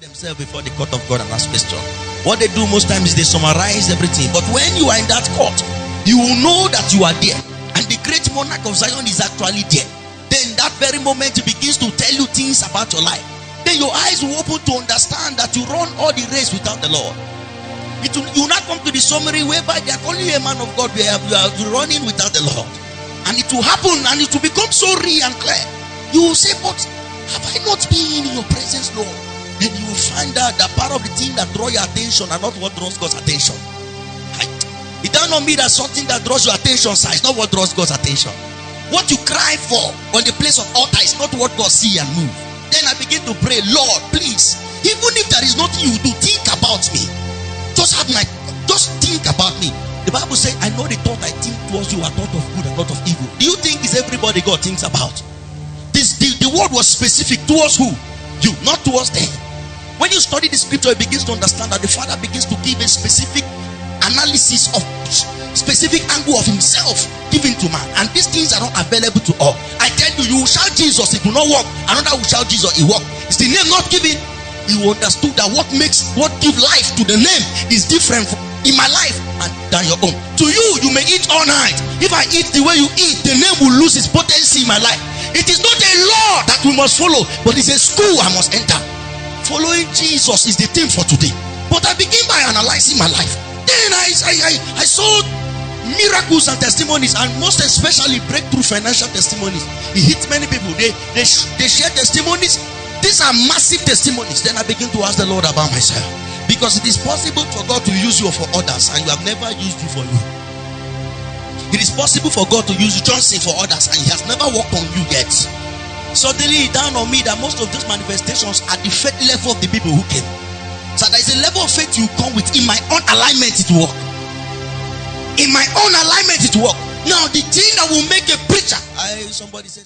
themselves before the court of God and ask question. What they do most times is they summarize everything. But when you are in that court, you will know that you are there, and the great monarch of Zion is actually there. Then that very moment he begins to tell you things about your life. Then your eyes will open to understand that you run all the race without the Lord. You will not come to the summary whereby they are calling you a man of God, you are running without the Lord. And it will happen, and it will become so real and clear. You will say, but have I not been in your presence, Lord? Then you will find out that part of the thing that draws your attention are not what draws God's attention. It does not mean that something that draws your attention is not what draws God's attention. What you cry for on the place of altar is not what God sees and moves. Then I begin to pray, Lord, please, even if there is nothing you do, think about me. Just think about me. The Bible says, I know the thought I think towards you are thought of good and not of evil. Do you think it's everybody God thinks about? The word was specific towards who? You, not towards them. When you study the scripture, it begins to understand that the Father begins to give a specific analysis of specific angle of himself given to man, and these things are not available to all. I tell you, you will shout Jesus, it will not work. Another will shout Jesus, it work. It's the name not given. You understood that what give life to the name is different in my life than your own. To you, you may eat all night. If I eat the way you eat, the name will lose its potency in my life. It is not a law that we must follow, but it's a school I must enter. Following Jesus is the thing for today. But I begin by analyzing my life. Then I saw miracles and testimonies, and most especially breakthrough financial testimonies. It hits many people. They share testimonies. These are massive testimonies. Then I begin to ask the Lord about myself, because it is possible for God to use you for others, and you have never used you for you. It is possible for God to use Johnson for others, and he has never worked on you yet. Suddenly it dawned on me that most of these manifestations are the faith level of the people who came. So there is a level of faith you come with. In my own alignment it will work. In my own alignment it will work. Now the thing that will make a preacher, somebody says